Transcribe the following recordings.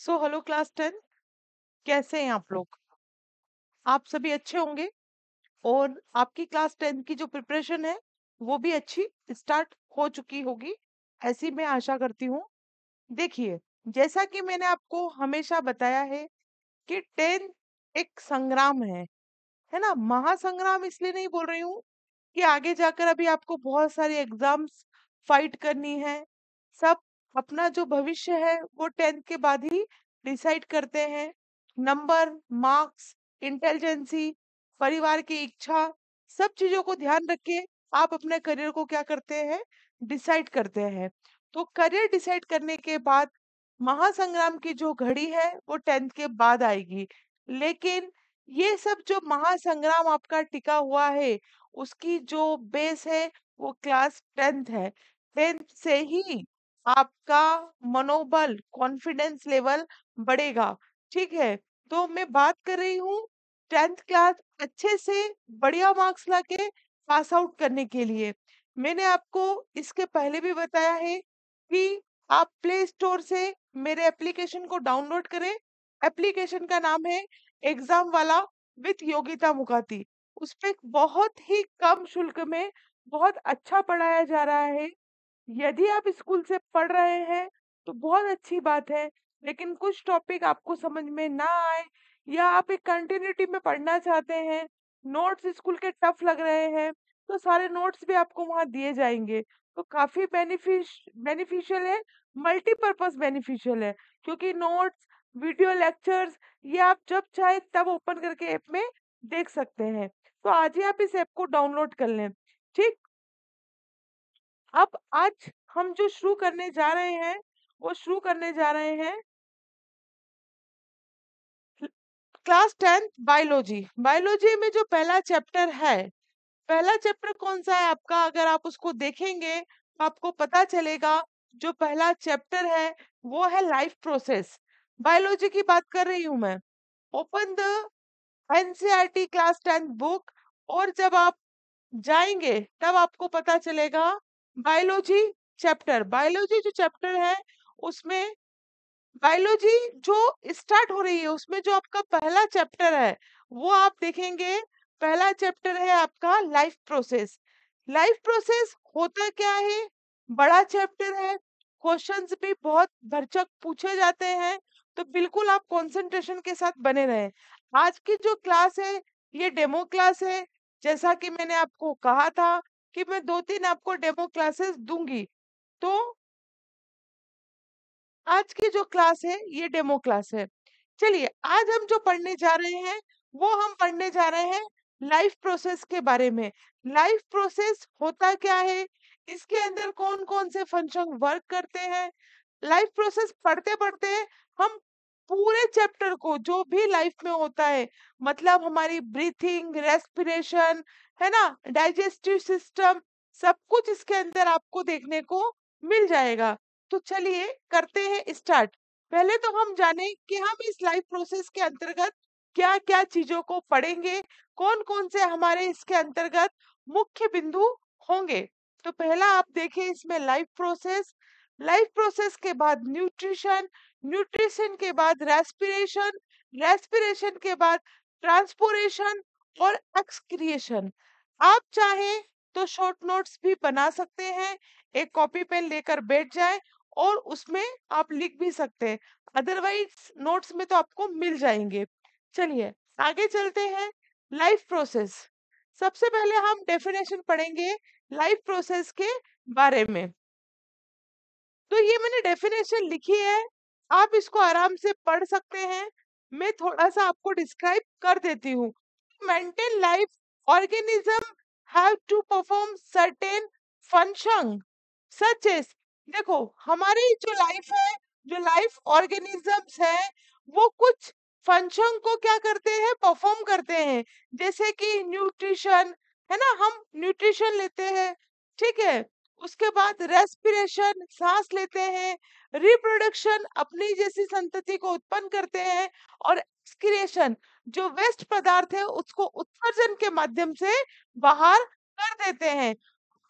Hello class 10। कैसे हैं आप लोग? आप सभी अच्छे होंगे और आपकी क्लास 10 की जो प्रिपरेशन है वो भी अच्छी स्टार्ट हो चुकी होगी, ऐसी मैं आशा करती हूँ। देखिए, जैसा कि मैंने आपको हमेशा बताया है कि 10 एक संग्राम है ना? महासंग्राम इसलिए नहीं बोल रही हूँ कि आगे जाकर अभी आपको बहुत सारी एग्जाम्स फाइट करनी है। सब अपना जो भविष्य है वो 10th के बाद ही डिसाइड करते हैं। नंबर, मार्क्स, इंटेलिजेंसी, परिवार की इच्छा, सब चीजों को ध्यान रख के आप अपने करियर को क्या करते हैं, डिसाइड करते हैं। तो करियर डिसाइड करने के बाद महासंग्राम की जो घड़ी है वो 10th के बाद आएगी। लेकिन ये सब जो महासंग्राम आपका टिका हुआ है उसकी जो बेस है वो क्लास 10th है। 10th से ही आपका मनोबल, कॉन्फिडेंस लेवल बढ़ेगा। ठीक है, तो मैं बात कर रही हूँ 10th क्लास अच्छे से बढ़िया मार्क्स लाके पास आउट करने के लिए। मैंने आपको इसके पहले भी बताया है कि आप प्ले स्टोर से मेरे एप्लीकेशन को डाउनलोड करें। एप्लीकेशन का नाम है एग्जाम वाला विथ योगिता मुखाती। उस पे बहुत ही कम शुल्क में बहुत अच्छा पढ़ाया जा रहा है। यदि आप स्कूल से पढ़ रहे हैं तो बहुत अच्छी बात है, लेकिन कुछ टॉपिक आपको समझ में ना आए या आप एक कंटिन्यूटी में पढ़ना चाहते हैं, नोट्स स्कूल के टफ लग रहे हैं, तो सारे नोट्स भी आपको वहाँ दिए जाएंगे। तो काफी बेनिफिशियल है, मल्टीपर्पज बेनिफिशियल है, क्योंकि नोट्स, वीडियो लेक्चर्स ये आप जब चाहे तब ओपन करके ऐप में देख सकते हैं। तो आज ही आप इस ऐप को डाउनलोड कर लें। ठीक, अब आज हम जो शुरू करने जा रहे हैं वो शुरू करने जा रहे हैं क्लास 10th बायोलॉजी। बायोलॉजी में जो पहला चैप्टर है, पहला चैप्टर कौन सा है आपका? अगर आप उसको देखेंगे तो आपको पता चलेगा जो पहला चैप्टर है वो है लाइफ प्रोसेस। बायोलॉजी की बात कर रही हूं मैं। Open the NCERT class 10th book और जब आप जाएंगे तब आपको पता चलेगा बायोलॉजी चैप्टर। बायोलॉजी जो चैप्टर है उसमें बायोलॉजी जो स्टार्ट हो रही है उसमें जो आपका पहला चैप्टर है वो आप देखेंगे। पहला चैप्टर है आपका लाइफ प्रोसेस। लाइफ प्रोसेस होता क्या है? बड़ा चैप्टर है, क्वेश्चंस भी बहुत भरचक पूछे जाते हैं, तो बिल्कुल आप कंसंट्रेशन के साथ बने रहें। आज की जो क्लास है ये डेमो क्लास है। जैसा कि मैंने आपको कहा था कि मैं 2-3 आपको डेमो क्लासेस दूंगी, तो आज की जो क्लास है ये डेमो क्लास है। चलिए, आज हम जो पढ़ने जा रहे हैं वो हम पढ़ने जा रहे हैं लाइफ प्रोसेस के बारे में। लाइफ प्रोसेस होता क्या है, इसके अंदर कौन कौन से फंक्शन वर्क करते हैं। लाइफ प्रोसेस पढ़ते पढ़ते हम पूरे चैप्टर को जो भी लाइफ में होता है, मतलब हमारी ब्रीथिंग, रेस्पिरेशन, है ना, डाइजेस्टिव सिस्टम, सब कुछ इसके अंदर आपको देखने को मिल जाएगा। तो चलिए करते हैं स्टार्ट। पहले तो हम जाने कि हम इस लाइफ प्रोसेस के अंतर्गत क्या क्या चीजों को पढ़ेंगे, कौन कौन से हमारे इसके अंतर्गत मुख्य बिंदु होंगे। तो पहला आप देखें इसमें लाइफ प्रोसेस। लाइफ प्रोसेस के बाद न्यूट्रिशन, न्यूट्रिशन के बाद रेस्पिरेशन, रेस्पिरेशन के बाद ट्रांसपोरेशन और एक्सक्रिएशन। आप चाहें तो शॉर्ट नोट्स भी बना सकते हैं, एक कॉपी पेन लेकर बैठ जाए और उसमें आप लिख भी सकते हैं। अदरवाइज नोट्स में तो आपको मिल जाएंगे। चलिए आगे चलते हैं। लाइफ प्रोसेस, सबसे पहले हम डेफिनेशन पढ़ेंगे लाइफ प्रोसेस के बारे में। तो ये मैंने डेफिनेशन लिखी है, आप इसको आराम से पढ़ सकते हैं। मैं थोड़ा सा आपको डिस्क्राइब कर देती हूँ। Maintain life organism have to perform certain function such as, देखो हमारी जो लाइफ है, जो लाइफ ऑर्गेनिजम्स है वो कुछ फंक्शन को क्या करते हैं, परफॉर्म करते हैं। जैसे कि न्यूट्रिशन, है ना, हम न्यूट्रिशन लेते हैं, ठीक है। उसके बाद रेस्पिरेशन, सांस लेते हैं। रिप्रोडक्शन, अपनी जैसी संतति को उत्पन्न करते हैं। और एक्सक्रिएशन, जो वेस्ट पदार्थ है उसको उत्सर्जन के माध्यम से बाहर कर देते हैं।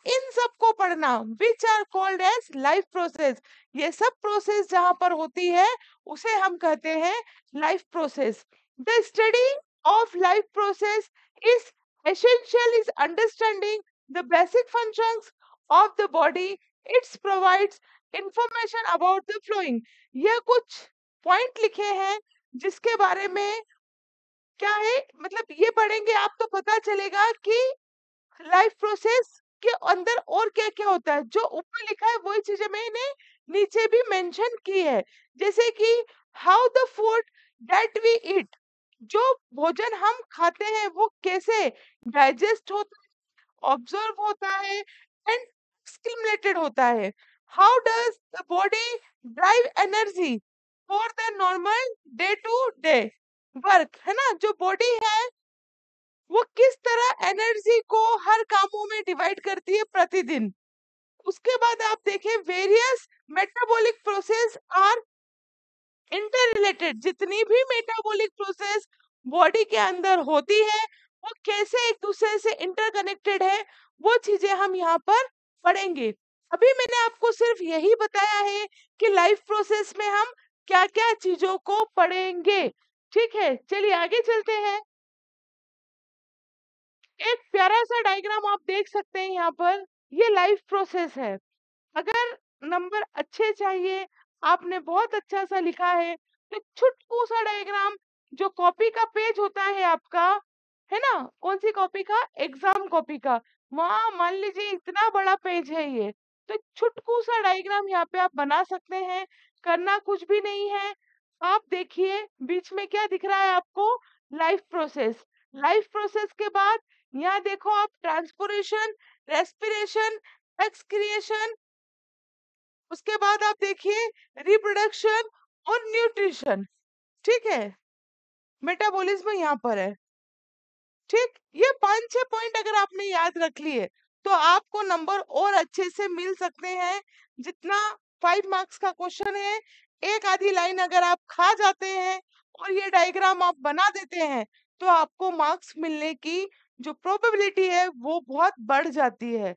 इन सबको पढ़ना, which are called as life process. ये सब प्रोसेस जहां पर होती है उसे हम कहते हैं life process. The study of life process is essential is understanding the basic functions of the body. It provides information about the flowing। यह कुछ पॉइंट लिखे हैं जिसके बारे में क्या है, मतलब ये पढ़ेंगे आप तो पता चलेगा कि लाइफ प्रोसेस के अंदर और क्या क्या होता है। जो ऊपर लिखा है वही चीजें मैंने नीचे भी मेंशन की है, जैसे कि how the food that we eat, जो भोजन हम खाते हैं वो कैसे डाइजेस्ट होता है, ऑब्जर्व होता है एंड स्टिमुलेटेड होता है। How does the body drive energy for the normal day to day work, है ना। जो बॉडी है वो किस तरह एनर्जी को हर कामों में डिवाइड करती है प्रतिदिन। उसके बाद आप देखें various metabolic process are interrelated. जितनी भी मेटाबॉलिक प्रोसेस बॉडी के अंदर होती है वो कैसे एक दूसरे से इंटरकनेक्टेड है, वो चीजें हम यहाँ पर पढ़ेंगे। अभी मैंने आपको सिर्फ यही बताया है कि लाइफ प्रोसेस में हम क्या क्या चीजों को पढ़ेंगे। ठीक है, चलिए आगे चलते हैं। एक प्यारा सा डायग्राम आप देख सकते हैं यहाँ पर, ये लाइफ प्रोसेस है। अगर नंबर अच्छे चाहिए, आपने बहुत अच्छा सा लिखा है, तो छुटकू सा डायग्राम जो कॉपी का पेज होता है आपका, है ना, कौन सी कॉपी का, एग्जाम कॉपी का, वहां मान लीजिए इतना बड़ा पेज है ये, तो छुटकू सा डायग्राम यहाँ पे आप बना सकते हैं। करना कुछ भी नहीं है। आप देखिए बीच में क्या दिख रहा है आपको, लाइफ प्रोसेस। लाइफ प्रोसेस के बाद यहाँ देखो आप ट्रांसपोरेशन, रेस्पिरेशन, एक्सक्रिएशन, उसके बाद आप देखिए रिप्रोडक्शन और न्यूट्रिशन। ठीक है, मेटाबॉलिज्म यहाँ पर है। ठीक, ये 5-6 पॉइंट अगर आपने याद रख लिए तो आपको नंबर और अच्छे से मिल सकते हैं। जितना 5 मार्क्स का क्वेश्चन है, एक आधी लाइन अगर आप खा जाते हैं और ये डायग्राम आप बना देते हैं तो आपको मार्क्स मिलने की जो प्रोबेबिलिटी है वो बहुत बढ़ जाती है।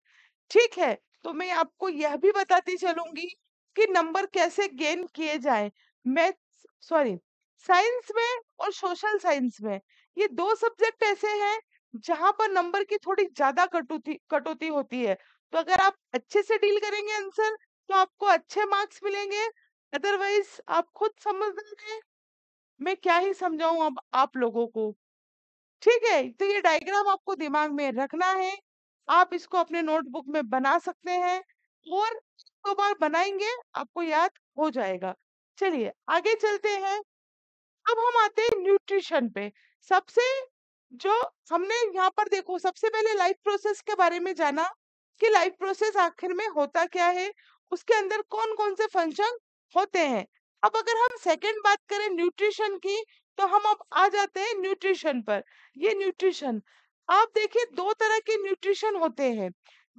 ठीक है, तो मैं आपको यह भी बताती चलूंगी कि नंबर कैसे गेन किए जाएं। मैथ्स, सॉरी, साइंस में और सोशल साइंस में ये दो सब्जेक्ट ऐसे हैं जहां पर नंबर की थोड़ी ज्यादा कटौती कटौती होती है। तो अगर आप अच्छे से डील करेंगे आंसर तो आपको अच्छे मार्क्स मिलेंगे, अदरवाइज आप खुद समझदार हैं, मैं क्या ही समझाऊं अब आप लोगों को। ठीक है, तो ये डायग्राम आपको दिमाग में रखना है। आप इसको अपने नोटबुक में बना सकते हैं और दो बार बनाएंगे आपको याद हो जाएगा। चलिए आगे चलते हैं। अब हम आते हैं न्यूट्रिशन पे। सबसे जो हमने यहाँ पर देखो, सबसे पहले लाइफ प्रोसेस के बारे में जाना कि लाइफ प्रोसेस आखिर में होता क्या है, उसके अंदर कौन कौन से फंक्शन होते हैं। अब अगर हम सेकंड बात करें न्यूट्रिशन की, तो हम अब आ जाते हैं न्यूट्रिशन पर। ये न्यूट्रिशन आप देखिए दो तरह के न्यूट्रिशन होते हैं।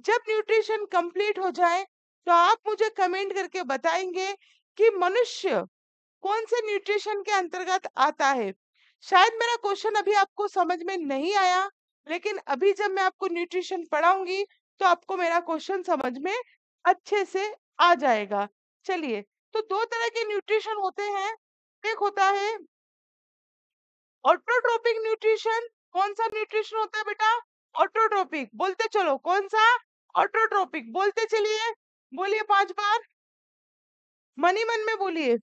जब न्यूट्रिशन कंप्लीट हो जाए तो आप मुझे कमेंट करके बताएंगे कि मनुष्य कौन से न्यूट्रिशन के अंतर्गत आता है। शायद मेरा क्वेश्चन अभी आपको समझ में नहीं आया, लेकिन अभी जब मैं आपको न्यूट्रिशन पढ़ाऊंगी तो आपको मेरा क्वेश्चन समझ में अच्छे से आ जाएगा। चलिए, तो दो तरह के न्यूट्रिशन होते हैं। एक होता है ऑटोट्रोपिक न्यूट्रिशन। कौन सा न्यूट्रिशन होता है बेटा, ऑटोट्रोपिक, बोलते चलो कौन सा, ऑटोट्रोपिक, बोलते चलिए, बोलिए 5 बार, मन ही मन में बोलिए,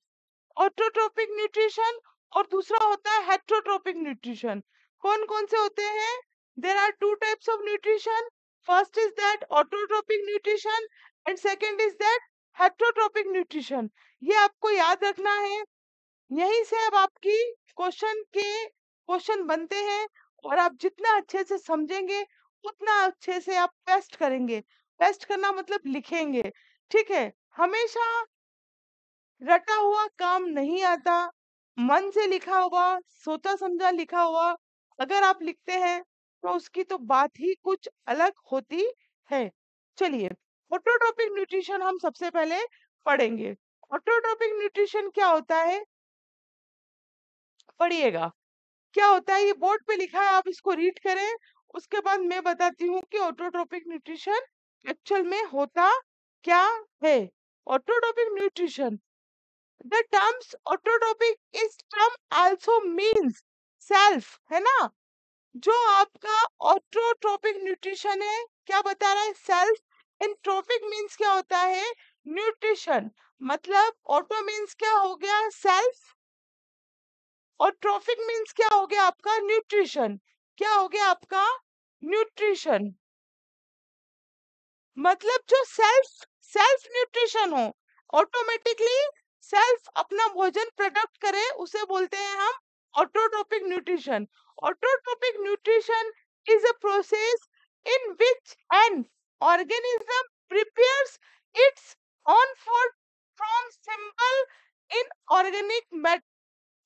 ऑटोट्रोपिक न्यूट्रिशन। और दूसरा होता है हेट्रोट्रोपिक न्यूट्रिशन। कौन कौन से होते हैं, there are two types of nutrition. First is that autotrophic nutrition and second is that heterotrophic nutrition. ये आपको याद रखना है। यहीं से अब आपकी क्वेश्चन बनते हैं और आप जितना अच्छे से समझेंगे उतना अच्छे से आप टेस्ट करेंगे। टेस्ट करना मतलब लिखेंगे। ठीक है, हमेशा रटा हुआ काम नहीं आता, मन से लिखा हुआ, सोचा समझा लिखा हुआ अगर आप लिखते हैं तो उसकी तो बात ही कुछ अलग होती है। चलिए, ऑटोट्रोपिक न्यूट्रिशन हम सबसे पहले पढ़ेंगे। ऑटोट्रोपिक न्यूट्रिशन क्या होता है, पढ़िएगा। क्या होता है, ये बोर्ड पे लिखा है, आप इसको रीड करें, उसके बाद मैं बताती हूँ कि ऑटोट्रोपिक न्यूट्रिशन एक्चुअल में होता क्या है? Autotrophic nutrition, the terms autotrophic इस टर्म आल्सो मीन्स सेल्फ, है ना? जो आपका ऑटोट्रोपिक न्यूट्रिशन है, क्या बता रहा है? सेल्फ। इन ट्रोपिक मीन्स क्या होता है? न्यूट्रिशन। मतलब ऑटो मीन्स क्या हो गया? सेल्फ, और ट्रॉफिक मीन्स क्या हो गया आपका? न्यूट्रिशन। क्या हो गया आपका? न्यूट्रिशन। मतलब जो सेल्फ सेल्फ न्यूट्रिशन हो, ऑटोमेटिकली सेल्फ अपना भोजन प्रोडक्ट करे, उसे बोलते हैं हम autotrophic nutrition. Autotrophic nutrition is a process in which N organism prepares its own food from simple inorganic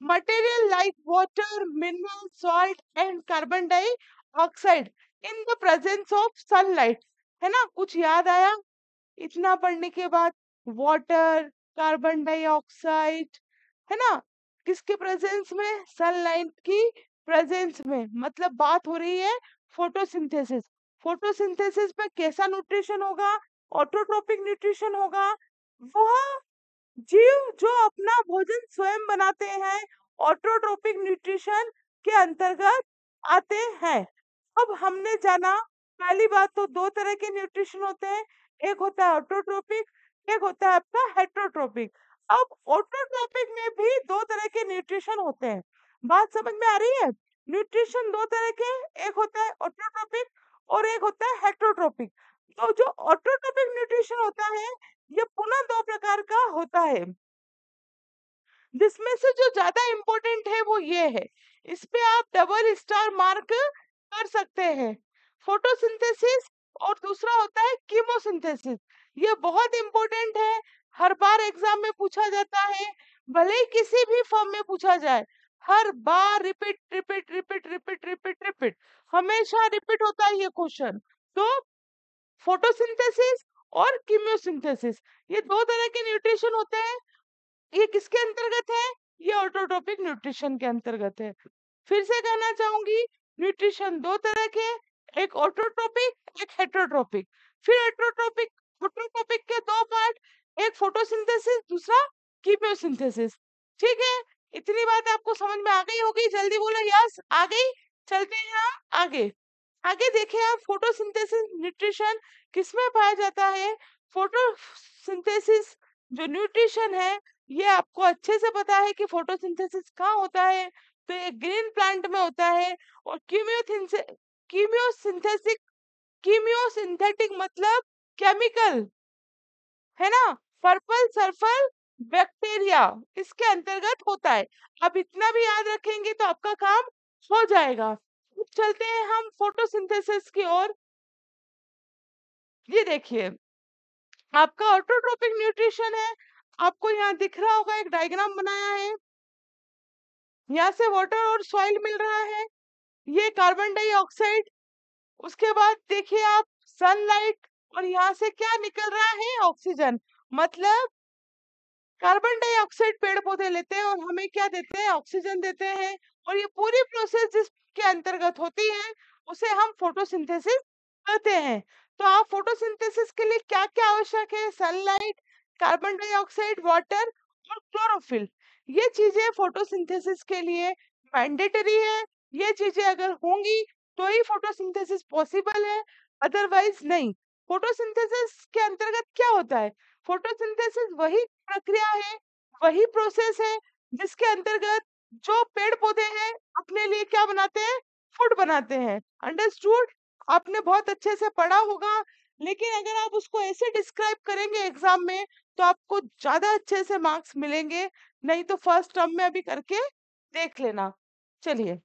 material like water, mineral, salt and carbon dioxide in the presence of sunlight। है ना? कुछ याद आया इतना पढ़ने के बाद? Water, carbon dioxide, है ना? किसके प्रेजेंस में? सनलाइट की प्रेजेंस में। मतलब बात हो रही है फोटोसिंथेसिस। फोटोसिंथेसिस में कैसा न्यूट्रिशन होगा? ऑटोट्रोपिक न्यूट्रिशन होगा। वह जीव जो अपना भोजन स्वयं बनाते हैं, ऑटोट्रोपिक न्यूट्रिशन के अंतर्गत आते हैं। अब हमने जाना, पहली बात तो दो तरह के न्यूट्रिशन होते हैं, एक होता है ऑटोट्रोपिक, एक होता है आपका हेट्रोट्रोपिक। अब ऑटोट्रोपिक में भी दो तरह के न्यूट्रिशन होते हैं। बात समझ में आ रही है? न्यूट्रिशन दो तरह के, एक होता है ऑटोट्रोपिक और एक होता है हेट्रोट्रोपिक। तो जो ऑटोट्रोपिक न्यूट्रिशन होता है, ये पुनः दो प्रकार का होता है, जिसमें से जो ज्यादा इंपॉर्टेंट है वो ये है, इस पे आप डबल स्टार मार्क कर सकते हैं। फोटोसिंथेसिस और दूसरा होता है कीमोसिंथेसिस। ये बहुत इंपॉर्टेंट है, हर बार एग्जाम में पूछा जाता है, भले ही किसी भी फॉर्म में पूछा जाए, हर बार repeat repeat repeat repeat repeat repeat, हमेशा रिपीट होता है ये क्वेश्चन। तो फोटोसिंथेसिस और कीमियोसिंथेसिस, ये दो तरह के न्यूट्रिशन होते हैं। ये किसके अंतर्गत है? ये ऑटोट्रोपिक न्यूट्रिशन के अंतर्गत है। फिर से कहना चाहूंगी, न्यूट्रिशन दो तरह के, एक ऑटोट्रोपिक, एक हेट्रोट्रोपिक। फिर हेट्रोट्रोपिक, ऑटोट्रोपिक के दो पार्ट, एक फोटोसिंथेसिस, दूसरा कीमियोसिंथेसिस। ठीक है, इतनी बात आपको समझ में आ गई होगी। जल्दी बोलो यस, आ गई। चलते हैं हम आगे। आगे देखिए आप, फोटोसिंथेसिस न्यूट्रिशन किसमें पाया जाता है? फोटोसिंथेसिस जो न्यूट्रिशन है, ये आपको अच्छे से पता है कि फोटोसिंथेसिस कहाँ होता है। तो ये ग्रीन प्लांट में होता है। और कीमियोसिंथेसिक, कीमियोसिंथेटिक मतलब केमिकल, है ना? पर्पल सल्फर बैक्टीरिया इसके अंतर्गत होता है। अब इतना भी याद रखेंगे तो आपका काम हो जाएगा। अब चलते हैं हम फोटोसिंथेसिस की ओर। ये देखिए, आपका ऑटोट्रोपिक न्यूट्रिशन है, आपको यहाँ दिख रहा होगा, एक डायग्राम बनाया है। यहाँ से वाटर और सॉइल मिल रहा है, ये कार्बन डाइऑक्साइड, उसके बाद देखिए आप सनलाइट, और यहाँ से क्या निकल रहा है? ऑक्सीजन। मतलब कार्बन डाइऑक्साइड पेड़ पौधे लेते हैं और हमें क्या देते हैं? ऑक्सीजन देते हैं। और ये पूरी प्रोसेस जिसके अंतर्गत होती है, उसे हम फोटोसिंथेसिस कहते हैं। तो आप फोटोसिंथेसिस के लिए क्या क्या आवश्यक है? सनलाइट, कार्बन डाइऑक्साइड, वाटर और क्लोरोफिल। ये चीजें फोटोसिंथेसिस के लिए मैंडेटरी है। ये चीजें अगर होंगी तो ही फोटोसिंथेसिस पॉसिबल है, अदरवाइज नहीं। फोटोसिंथेसिस के अंतर्गत क्या होता है? फोटोसिंथेसिस वही प्रक्रिया है, वही प्रोसेस है, जिसके अंतर्गत जो पेड़ पौधे हैं अपने लिए क्या बनाते हैं? फूड बनाते हैं। अंडरस्टूड? आपने बहुत अच्छे से पढ़ा होगा, लेकिन अगर आप उसको ऐसे डिस्क्राइब करेंगे एग्जाम में तो आपको ज्यादा अच्छे से मार्क्स मिलेंगे। नहीं तो फर्स्ट टर्म में अभी करके देख लेना। चलिए,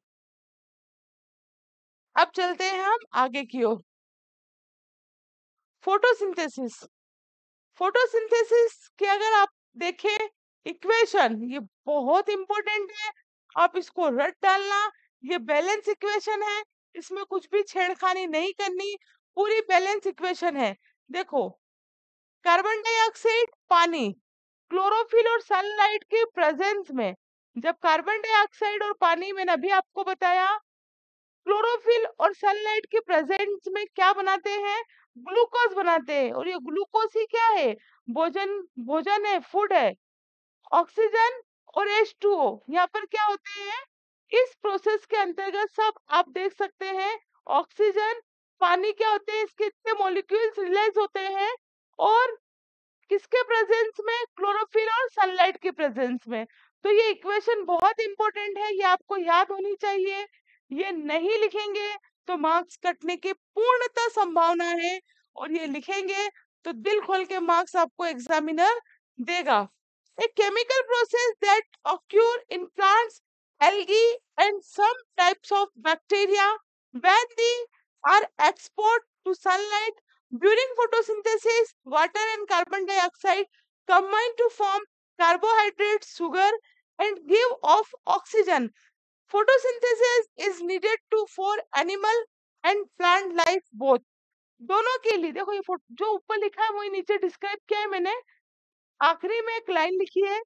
अब चलते हैं हम आगे की ओर। फोटोसिंथेसिस, फोटोसिंथेसिस के अगर आप देखें इक्वेशन, ये बहुत इंपॉर्टेंट है, आप इसको रट डालना। ये बैलेंस इक्वेशन है, इसमें कुछ भी छेड़खानी नहीं करनी, पूरी बैलेंस इक्वेशन है। देखो, कार्बन डाइऑक्साइड, पानी, क्लोरोफिल और सनलाइट के प्रेजेंस में, जब कार्बन डाइऑक्साइड और पानी, मैंने अभी आपको बताया क्लोरोफिल और सनलाइट के प्रेजेंस में क्या बनाते हैं? ग्लूकोज बनाते हैं। और ये ग्लूकोज ही क्या है? भोजन भोजन है, फूड है। ऑक्सीजन और H2O यहाँ पर क्या होते हैं? इस प्रोसेस के अंतर्गत सब आप देख सकते हैं। ऑक्सीजन, पानी क्या होते हैं? इसके इतने मॉलिक्यूल्स रिलीज होते हैं। और किसके प्रेजेंस में? क्लोरोफिल और सनलाइट के प्रेजेंस में। तो ये इक्वेशन बहुत इंपॉर्टेंट है, ये आपको याद होनी चाहिए। ये नहीं लिखेंगे तो मार्क्स कटने की पूर्णतः संभावना है। और ये लिखेंगे तो दिल खोल के मार्क्स आपको एग्जामिनर देगा। A chemical process that occur in plants, algae, and some types of bacteria when they are exposed to sunlight during photosynthesis. Water and carbon dioxide combine to form carbohydrates, sugar, and give off oxygen. Photosynthesis is needed to for animal and plant life both. दोनों के लिए देखो, ये जो ऊपर लिखा है वही नीचे डिस्क्राइब किया है मैंने। आखिरी में एक लाइन लिखी है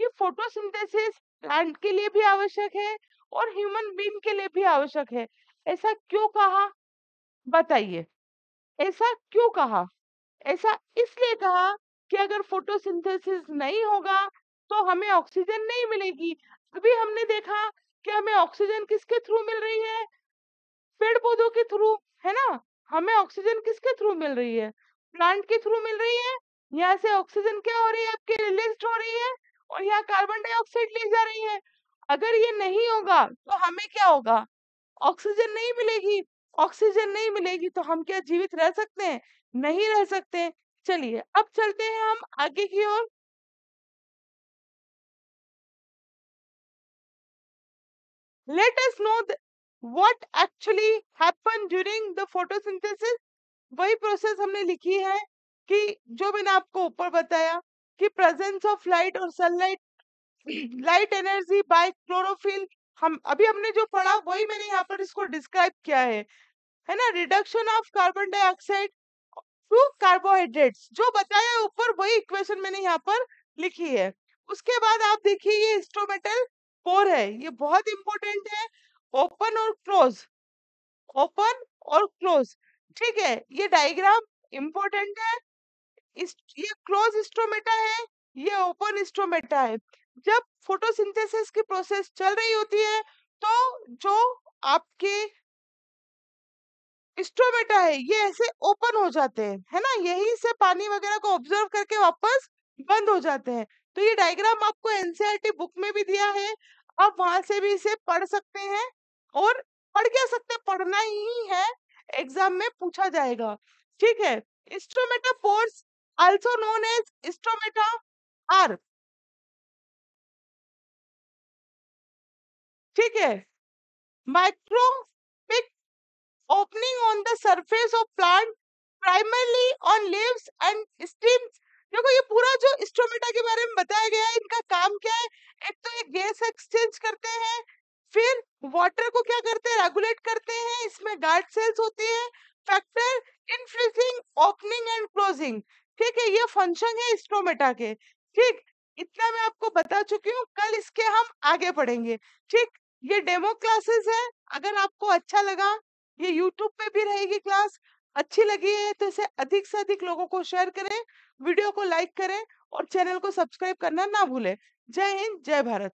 कि फोटोसिंथेसिस प्लांट के लिए भी आवश्यक है और ह्यूमन बीइंग के लिए भी आवश्यक है। ऐसा क्यों कहा? बताइए, ऐसा क्यों कहा? ऐसा इसलिए कहा कि अगर फोटोसिंथेसिस नहीं होगा तो हमें ऑक्सीजन नहीं मिलेगी। अभी हमने देखा कि हमें ऑक्सीजन किसके थ्रू मिल रही है? पेड़ पौधों के थ्रू, है ना? हमें ऑक्सीजन किसके थ्रू मिल रही है? प्लांट के थ्रू मिल रही है। यहाँ से ऑक्सीजन क्या हो रही है? आपकी रिलीज हो रही है। और यहाँ कार्बन डाइऑक्साइड ली जा रही है। अगर ये नहीं होगा तो हमें क्या होगा? ऑक्सीजन नहीं मिलेगी। ऑक्सीजन नहीं मिलेगी तो हम क्या जीवित रह सकते हैं? नहीं रह सकते। चलिए अब चलते हैं हम आगे की ओर। Let us know what actually happen during the photosynthesis. वही प्रोसेस हमने लिखी है कि जो मैंने आपको ऊपर बताया कि प्रेजेंस ऑफ लाइट और sunlight, light energy by chlorophyll, हम अभी हमने जो पढ़ा वही मैंने यहाँ पर इसको डिस्क्राइब किया है ना? Reduction of carbon dioxide to carbohydrates, जो बताया है ऊपर वही इक्वेशन मैंने यहाँ पर लिखी है। उसके बाद आप देखिए ये इंस्ट्रूमेंटल पोर है, ये बहुत इंपॉर्टेंट है। ओपन और क्लोज, ओपन और क्लोज, ठीक है। ये डायग्राम इंपॉर्टेंट है। ये क्लोज स्टोमेटा है, ये ओपन स्टोमेटा है। जब फोटोसिंथेसिस की प्रोसेस चल रही होती है तो जो आपके स्टोमेटा है ये ऐसे ओपन हो जाते हैं, है ना? यहीं से पानी वगैरह को ऑब्जर्व करके वापस बंद हो जाते हैं। तो ये डायग्राम आपको एनसीईआरटी बुक में भी दिया है, आप वहां से भी इसे पढ़ सकते हैं। और पढ़ क्या सकते हैं? पढ़ना ही है, एग्जाम में पूछा जाएगा, ठीक है। Stomata pores also known as stomata are, ठीक है। Microscopic opening on the surface of plant primarily on leaves and stems। देखो ये पूरा जो स्टोमेटा के बारे में बताया गया है, इनका काम क्या है? एक तो ये गैस एक्सचेंज करते हैं, फिर वाटर को क्या करते हैं? रेगुलेट करते हैं। इसमें गार्ड सेल्स होती है, फैक्टर इनफ्लुएंसिंग ओपनिंग एंड क्लोजिंग, ठीक है। ये फंक्शन है स्टोमेटा के, ठीक। इतना मैं आपको बता चुकी हूँ, कल इसके हम आगे पढ़ेंगे, ठीक। ये डेमो क्लासेस है। अगर आपको अच्छा लगा, ये YouTube पे भी रहेगी क्लास, अच्छी लगी है तो इसे अधिक से अधिक लोगों को शेयर करें, वीडियो को लाइक करें और चैनल को सब्सक्राइब करना ना भूलें। जय हिंद, जय भारत।